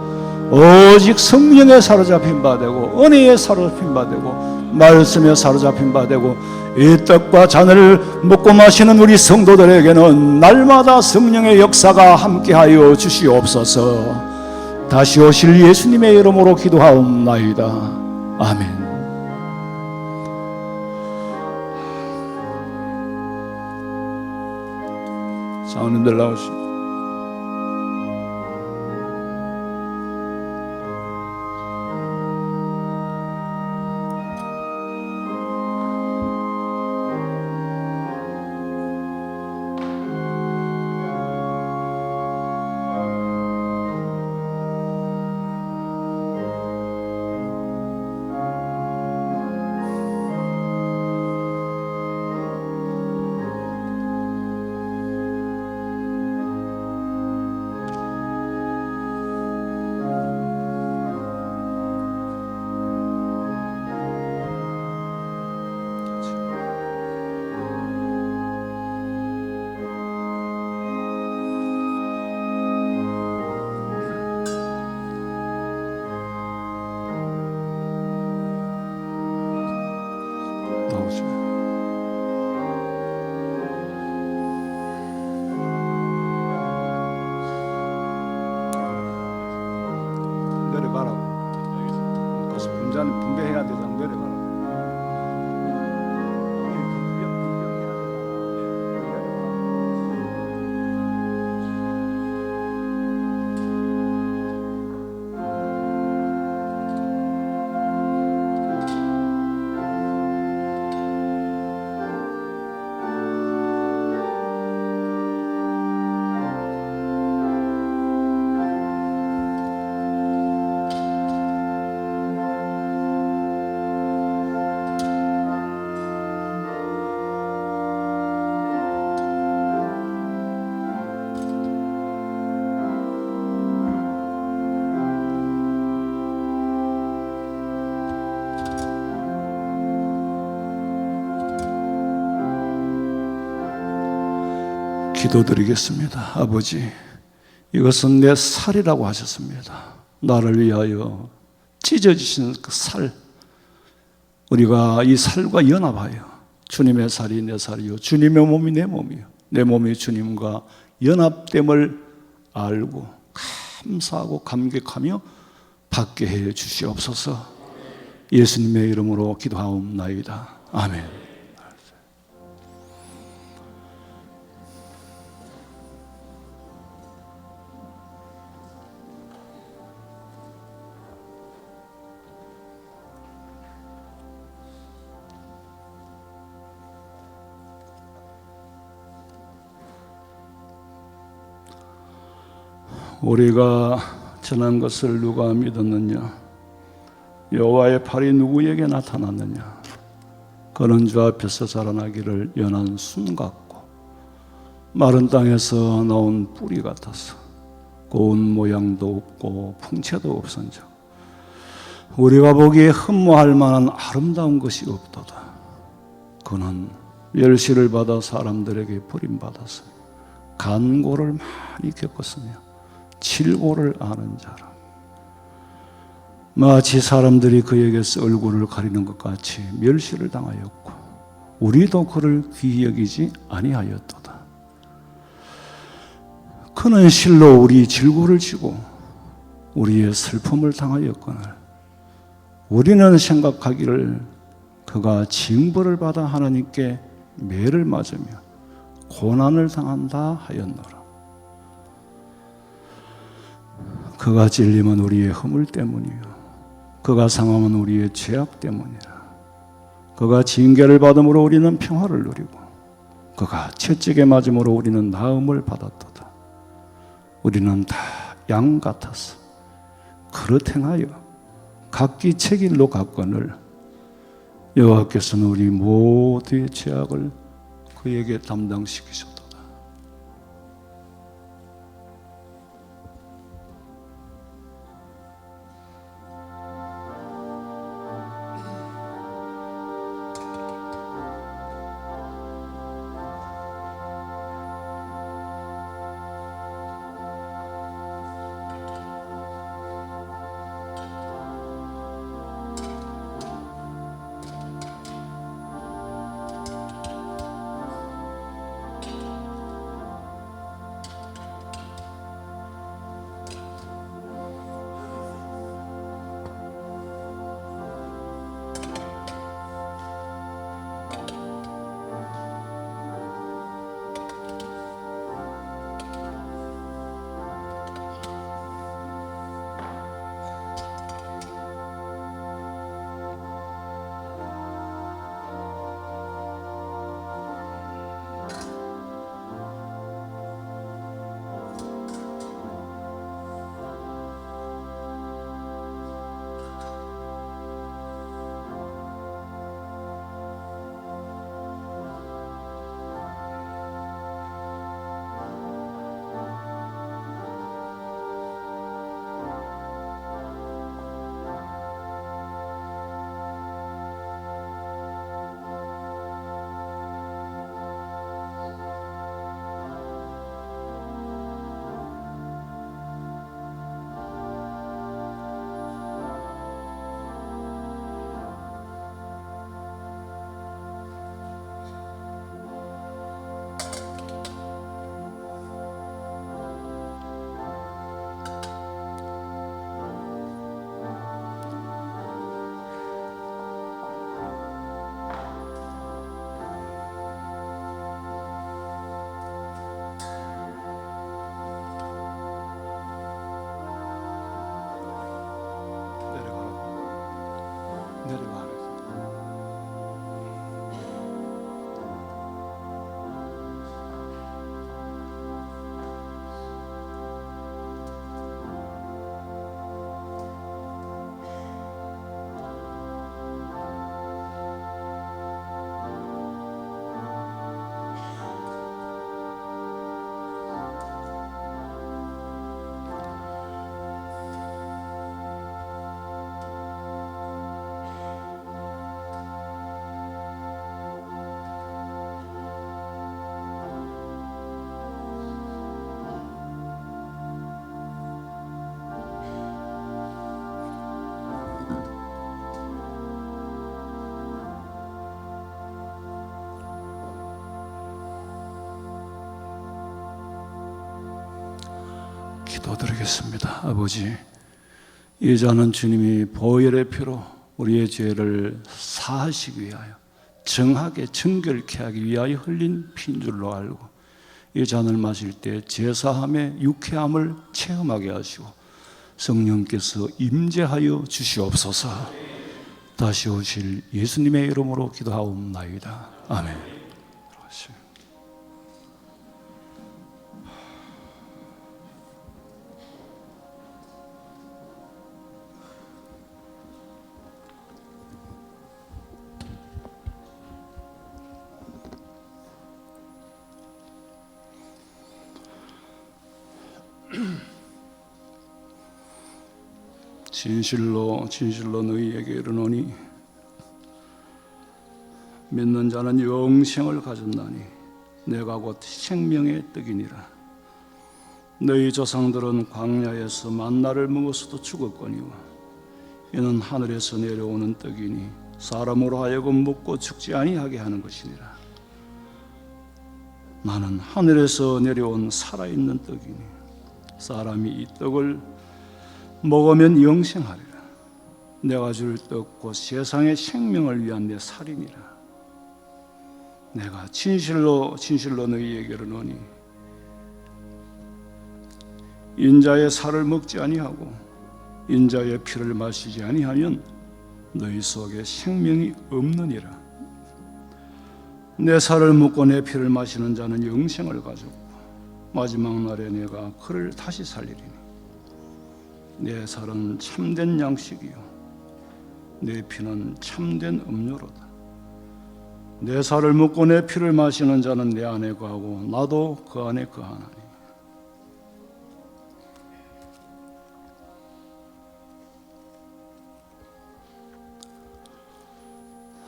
오직 성령에 사로잡힌 바 되고 은혜에 사로잡힌 바 되고 말씀에 사로잡힌 바 되고 이 떡과 잔을 먹고 마시는 우리 성도들에게는 날마다 성령의 역사가 함께하여 주시옵소서. 다시 오실 예수님의 이름으로 기도하옵나이다. 아멘. 장로님들 나오시고 내려가라고. 가서 분배해야 되잖아. 내려가라고. 기도드리겠습니다. 아버지, 이것은 내 살이라고 하셨습니다. 나를 위하여 찢어지신 그 살, 우리가 이 살과 연합하여 주님의 살이 내 살이요 주님의 몸이 내 몸이요 내 몸이 주님과 연합됨을 알고 감사하고 감격하며 받게 해 주시옵소서. 예수님의 이름으로 기도하옵나이다. 아멘. 우리가 전한 것을 누가 믿었느냐? 여호와의 팔이 누구에게 나타났느냐? 그는 주 앞에서 자라나기를 연한 순 같고 마른 땅에서 나온 뿌리 같아서 고운 모양도 없고 풍채도 없은즉 우리가 보기에 흠모할 만한 아름다운 것이 없도다. 그는 멸시를 받아 사람들에게 버림받았으며 간고를 많이 겪었으며 칠고를 아는 자라. 마치 사람들이 그에게서 얼굴을 가리는 것 같이 멸시를 당하였고 우리도 그를 귀히 여기지 아니하였도다. 그는 실로 우리 질고를 지고 우리의 슬픔을 당하였거늘 우리는 생각하기를 그가 징벌을 받아 하나님께 매를 맞으며 고난을 당한다 하였노라. 그가 찔림은 우리의 허물 때문이요 그가 상함은 우리의 죄악 때문이라. 그가 징계를 받음으로 우리는 평화를 누리고 그가 채찍에 맞음으로 우리는 나음을 받았도다. 우리는 다 양 같아서 그릇 행하여 각기 책일로 갔거늘 여호와께서는 우리 모두의 죄악을 그에게 담당시키셨도다. 기도드리겠습니다. 아버지, 이 자는 주님이 보혈의 피로 우리의 죄를 사하시기 위하여 정하게 정결케 하기 위하여 흘린 피인 줄로 알고 이 잔을 마실 때 제사함의 유쾌함을 체험하게 하시고 성령께서 임재하여 주시옵소서. 다시 오실 예수님의 이름으로 기도하옵나이다. 아멘. 진실로 진실로 너희에게 이르노니 믿는 자는 영생을 가졌나니 내가 곧 생명의 떡이니라. 너희 조상들은 광야에서 만나를 먹어서도 죽었거니와 이는 하늘에서 내려오는 떡이니 사람으로 하여금 먹고 죽지 아니하게 하는 것이니라. 나는 하늘에서 내려온 살아있는 떡이니 사람이 이 떡을 먹으면 영생하리라. 내가 줄 떡 곧 세상의 생명을 위한 내 살이니라. 내가 진실로 진실로 너희에게 이르노니 인자의 살을 먹지 아니하고 인자의 피를 마시지 아니하면 너희 속에 생명이 없느니라. 내 살을 먹고 내 피를 마시는 자는 영생을 가지고 마지막 날에 내가 그를 다시 살리리니 내 살은 참된 양식이요 내 피는 참된 음료로다. 내 살을 먹고 내 피를 마시는 자는 내 안에 거하고 나도 그 안에 거하나니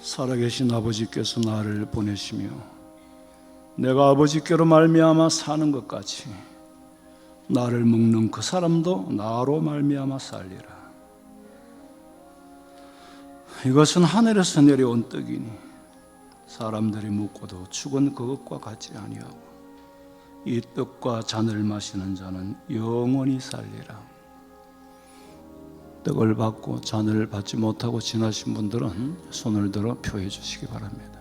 살아계신 아버지께서 나를 보내시며 내가 아버지께로 말미암아 사는 것 같이 나를 먹는 그 사람도 나로 말미암아 살리라. 이것은 하늘에서 내려온 떡이니 사람들이 먹고도 죽은 그것과 같지 아니하고 이 떡과 잔을 마시는 자는 영원히 살리라. 떡을 받고 잔을 받지 못하고 지나신 분들은 손을 들어 표해 주시기 바랍니다.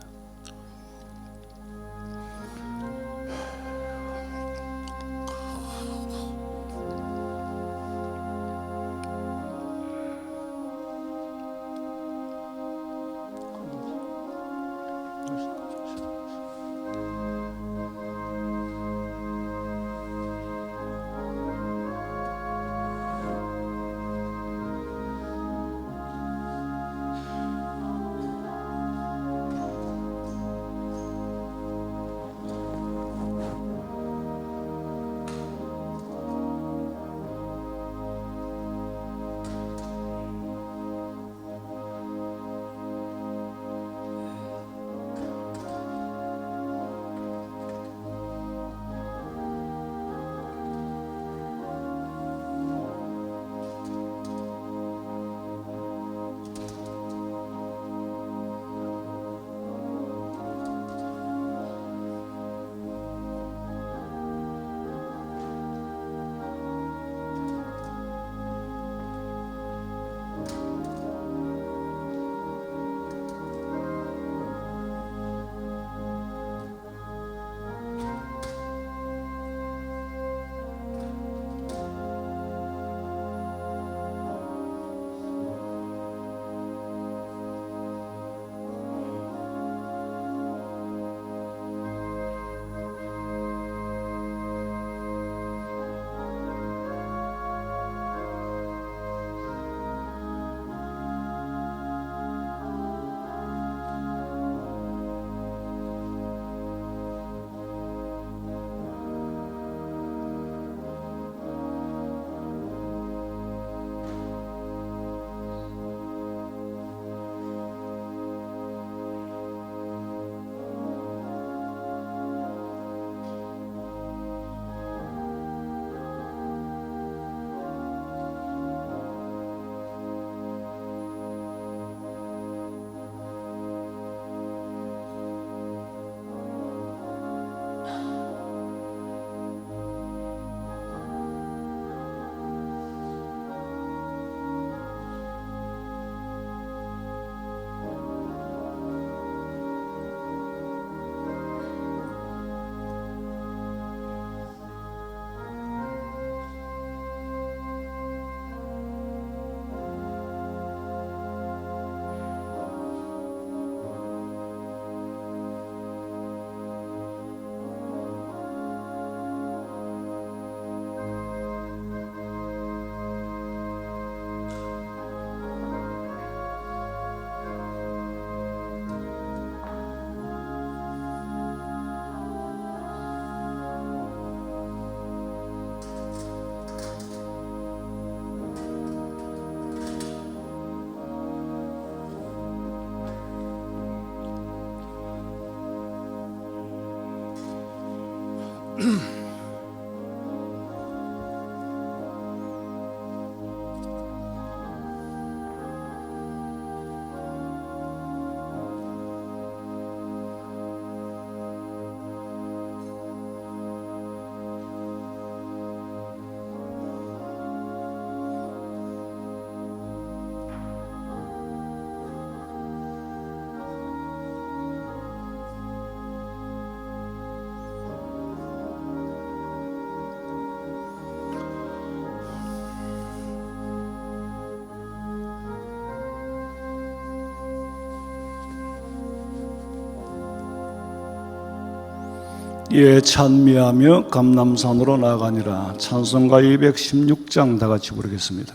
예, 찬미하며 감람산으로 나가니라. 찬송가 216장 다 같이 부르겠습니다.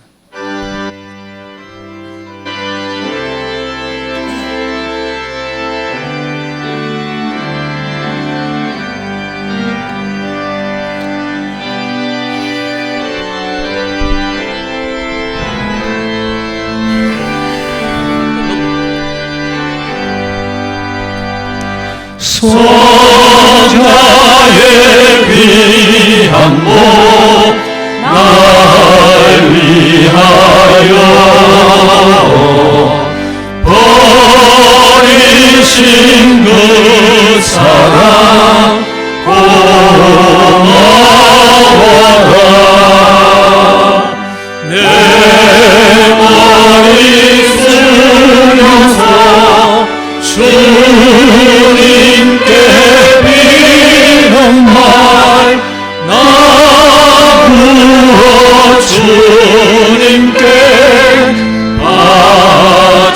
소자의 귀한 목 날 위하여 버리신 그 사랑 고마워라. 내 머리 숙여서 주님께 비는 말 나 부어 주님께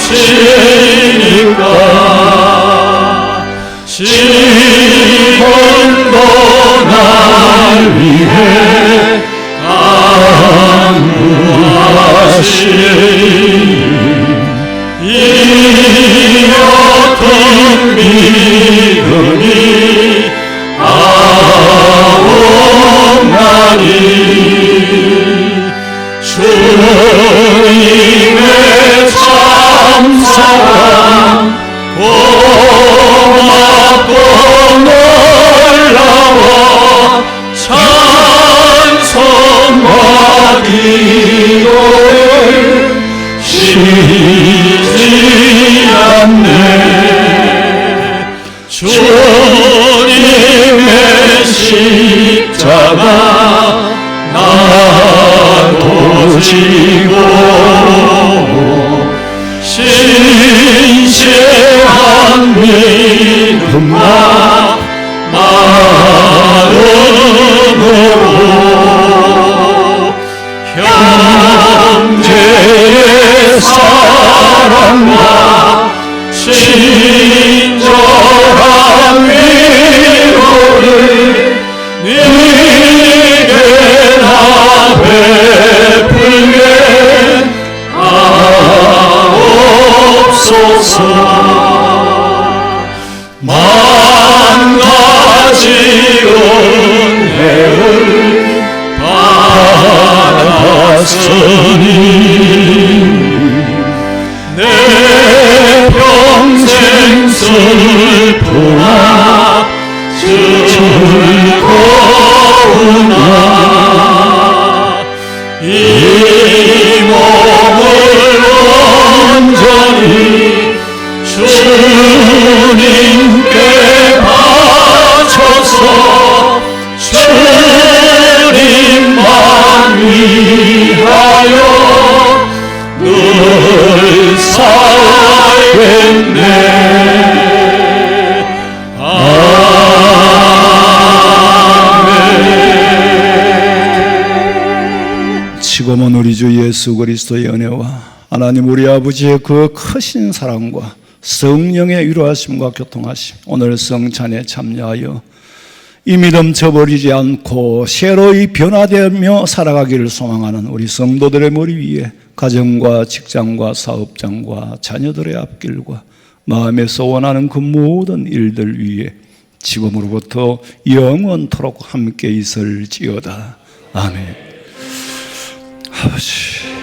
바치니까 지금도 날 위해 간구하시니 이 어떤 믿음이 아옵나니 주님의 참사랑 고맙고 놀라워 찬송과 기도를 쉬지 않네. 주님의 십자가 나도 지고 신실한 믿음과 마음으로 형제의 사랑과 친절한 위로를 네게 다 베풀게 하옵소서. 만 가지 은혜를 받았으니 내 평생 슬프나 즐거우나 이 몸을 온전히 주님께 바쳐서 주님만 위하여 늘 살겠네. 아멘. 지금은 우리 주 예수 그리스도의 은혜와 하나님 우리 아버지의 그 크신 사랑과 성령의 위로하심과 교통하심, 오늘 성찬에 참여하여 이 믿음 저버리지 않고 새로이 변화되며 살아가기를 소망하는 우리 성도들의 머리 위에 가정과 직장과 사업장과 자녀들의 앞길과 마음에서 원하는 그 모든 일들 위에 지금으로부터 영원토록 함께 있을지어다. 아멘. 아버지